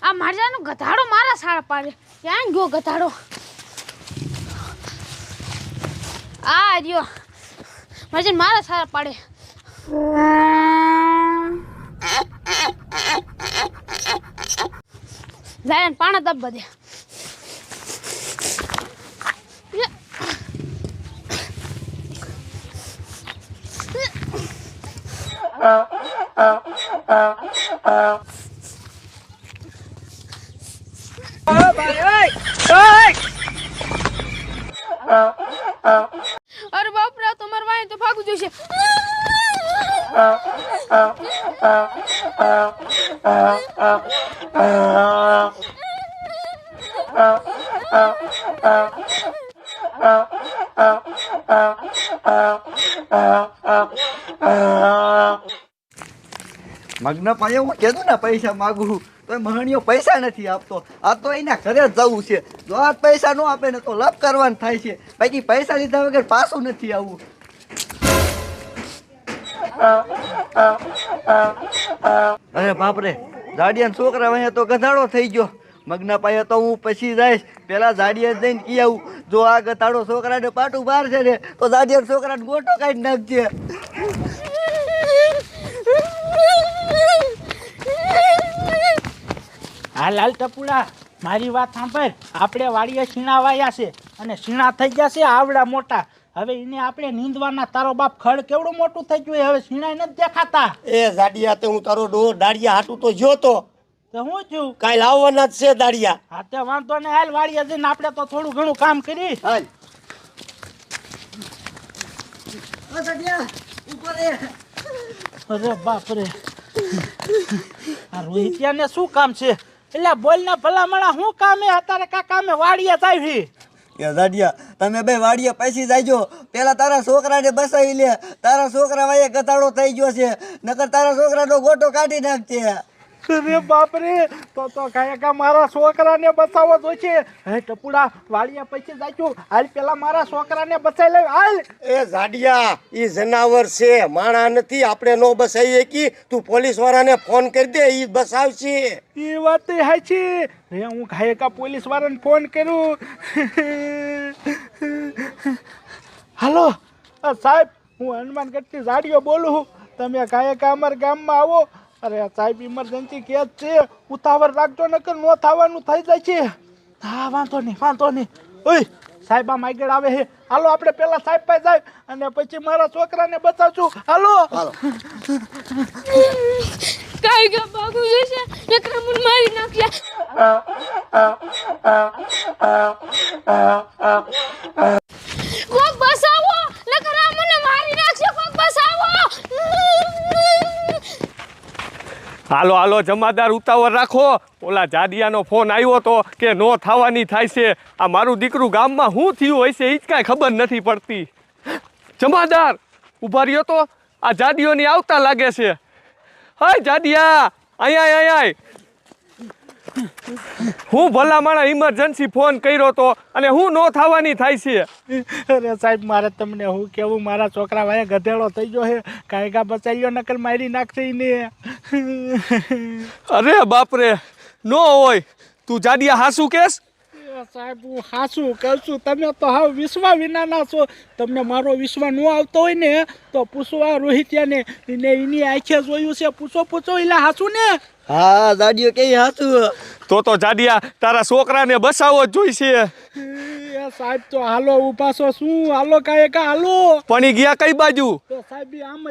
આ મારજાનો ગધાડો મારા સારા પાડે ક્યાં ગયો ગધાડો આ રહ્યો મારજાન મારા સારા પાડે જાય પાણા દબ બધે અરે બાપરા તમાર વાય તો ભાગું જોઈશે મગ્ન પાયે હું કીધું ને પૈસા માગું તો મહણીઓ પૈસા નથી આપતો આ તો એના ઘરે જ જવું છે જો આ પૈસા ન આપે ને તો લપ કરવાનું થાય છે બાકી પૈસા લીધા વગર પાછું નથી આવવું અરે બાપરે જાડિયાના છોકરા અહીંયા તો ગધાડો થઈ ગયો મગ્ન પાયે તો હું પછી જઈશ પેલા જાડિયા જઈને કી આવું જો આ ગધાડો છોકરાને પાટું બહાર છે ને તો જાડિયા છોકરાને ગોટો કાઢી નાખજે હા લાલ ટપુડા મારી વાત સાંભળ આપણે વાડીએ શીણા વાયા છે અને શીણા થઈ ગયા છે આવડા મોટા હવે એને આપણે નીંદવાના તારો બાપ ખડ કેવડું મોટું થઈ ગયું હવે શીણા નથી દેખાતા એ જાડિયા તે હું તારો ડો દાડિયા હાટું તો જો તો હું છું કાલ આવવાના જ છે દાડિયા હા તે વાંધો ને હાલ વાડીએ જઈને આપણે તો થોડું ઘણું કામ કરી હાલ જાડિયા ઉપર એ અરે બાપ રે આ રોહિતિયાને શું કામ છે એટલે બોલ ને ભલામણા શું કામે અત્યારે કા કામે વાડીએ જાય કે જાડિયા તમે બે વાડીએ પૈસી જાયજો પેલા તારા છોકરાને બસાવી લે તારા છોકરા વાયે ગધાડો થઈ ગયો છે નકર તારા છોકરાનો ગોટો કાઢી નાખશે અરે બાપ રે તો કાયકા મારા છોકરાને બચાવવો જોઈશે હે ટપુડા વાડીએ પૈસા જાયજો હાલ પેલા મારા છોકરાને બચાવી લે હાલ એ જાડિયા ઈ જનાવર છે માણા નથી આપણે નો બસાઈએ કી તું પોલીસ વાળાને ફોન કરી દે ઈ બસાવશે એ વાત હાચી હે હું કાયકા પોલીસ વાળાને ફોન કરું હાલો સાહેબ હું હનુમાનગઢથી જાડિયો બોલું છું તમે કાયકા અમારા ગામમાં આવો અરે સાહેબ ઇમરજન્સી કેસ છે ઉતાવળ રાખજો નકર નો થવાનું થઈ જાય છે હા વાંધો નહીં ઓય સાહેબ આમ આગળ આવે છે હાલો આપણે પેલા સાહેબ પાસે જાય અને પછી મારા છોકરાને બચાવશું હાલો કાઈ ગા ભાગું જોઈશે નકર મને મારી નાખ્યા કોક બસાવો નકર મને મારી નાખશે કોક બસાવો હાલો હાલો જમાદાર ઉતાવળ રાખો ઓલા જાડિયાનો ફોન આવ્યો તો કે નો થવાની થાય છે આ મારું દીકરું ગામમાં શું થયું હોય છે એ જ કાંઈ ખબર નથી પડતી જમાદાર ઊભા રહ્યો તો આ જાડિયોની આવતા લાગે છે હાય જાડિયા અહીંયા હું ભલા માણા ઇમરજન્સી ફોન કર્યો તો અને હું નો થવાની થાય છે અરે સાહેબ મારે તમને હું કેવું મારા છોકરા ભાઈ ગધેડો થઈ ગયો છે કાયકા બચાવ્યો નકલ મારી નાખશે ને અરે બાપરે નો હોય તું જાડિયા હાસુ કેસ સાહેબ હું હાસું કહું છું તમે તો હાવ વિશ્વા વિનાના છો તમને મારો વિશ્વા ન આવતો હોય ને તો પૂછવા રોહિત્યાને એને એની આંખે જોયું છે પૂછો એટલે હાસું ને હા જાડિયો કે હાસું તો જાડિયા તારા છોકરાને બસાવો જ જોઈશે સાહેબ તો હાલો ઉભા છો શું હાલો કાયકા હાલો પણ ઈ ગયા કઈ બાજુ તો સાહેબ આમ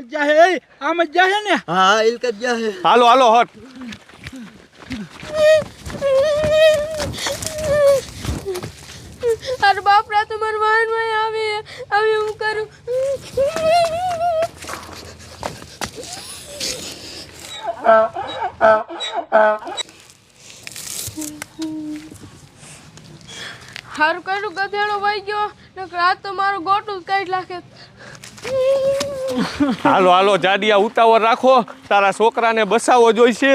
જ જાહે ને હા ઇલકત જાહે હાલો હટ અરે બાપરા તમાર વાન આવે હું કરું હારું કર્યું ગધેડો વાઈ ગયો નકર આ તો મારું ગોટું કાઢી નાખે હાલો જાડિયા ઉતાવળ રાખો તારા છોકરાને બસાવો જોઈશે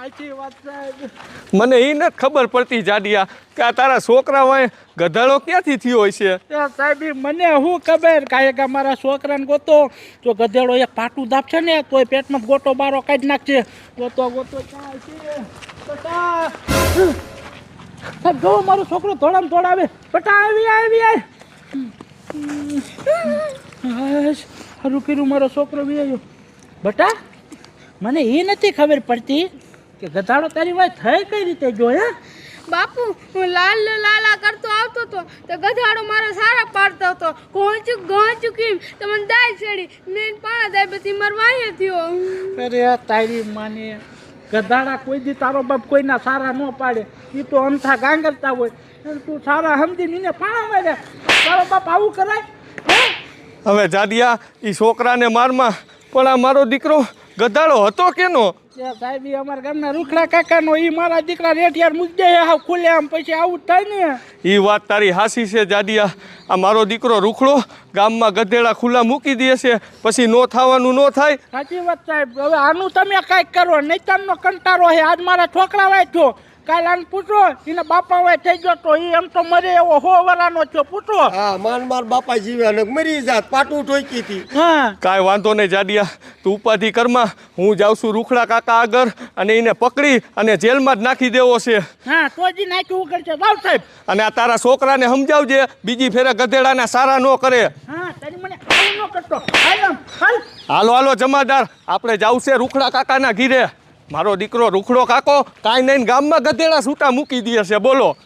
સાચી વાત સાહેબ. મને એ નથી ખબર પડતી જાડિયા કે આ તારા છોકરા હોય ગધાડો ક્યાંથી થયો હોય છે. એ સાહેબ ઈ મને શું ખબર કાંઈક મારા છોકરાને ગોતો જો ગધેડો એક પાટું દાબશે ને તોય પેટમાં ગોટો બારો કાઢી નાખશે. ગોતો ગોતો ક્યાં છે બટા? સાહેબ જો મારો છોકરો ધોળામ ધોળાવે. બટા આવી આવી આવી. સારું કર્યું મારો છોકરો બી આવ્યો. બટા મને એ નથી ખબર પડતી કે ગધાડો તારી વાત થઈ કઈ રીતે જો હે? બાપુ હું લાલ લાલા કરતો આવતો હતો તો ગધાડો મારા સારા પાડતો હતો. ઘોંચું કેમ તો મને દાય ચડી ને પાણા દાય પછી મરવાય થયો. અરે તારી માને ગધાડા કોઈ દી તારો બાપ કોઈના સારા ન પાડે. એ તો અમથા ગાંગરતા હોય અને તું સારા સમજી નીને પાણા મારે. તારો બાપ આવું કરાય હે? હવે જાડિયા એ છોકરાને મારમાં પણ આ મારો દીકરો ગધાડો હતો કેનો? એ સાહેબ ઈ અમારા ગામના રૂખડા કાકાનો ઈ મારા દીકરા રેઠિયાર મૂકી દે હાવ ખુલે આમ પછી આવું થાય ને. એ વાત તારી હાસી છે જાડિયા. આ મારો દીકરો રૂખડો ગામમાં ગધેડા ખુલ્લા મૂકી દે છે પછી નો થવાનું નો થાય. સાચી વાત સાહેબ. હવે આનું તમે કાંઈક કરો નહીં તમને કંટાળો છે. આજ મારા છોકરા વાય છો કાલ આને પૂછો એના બાપા વાય થઈ ગયો તો એ એમ તો મરે એવો 100 વરાનો છો પૂછો. હા માન માર બાપા જીવે અને મરી જાત પાટું ઠોકી હતી. હા કાંઈ વાંધો નહીં જાડિયા તું ઉપાધિ કરમાં. હું જાઉં છું રૂખડા કાકા આગળ અને એને પકડી અને જેલમાં જ નાખી દેવો છે. હા તો જ નાખ્યું કરશે જાવ સાહેબ. અને આ તારા છોકરાને સમજાવજે બીજી ફેરે ગધેડાને સારા ન કરે. હા તારી મને આવું ન કરતો. હાલ આમ, હાલ. હાલો હાલો જમાદાર આપણે જાવું છે રૂખડા કાકાના ઘીરે. મારો દીકરો રૂખડો કાકો કાંઈ નહીં ગામમાં ગધેડા છૂટા મૂકી દે છે બોલો.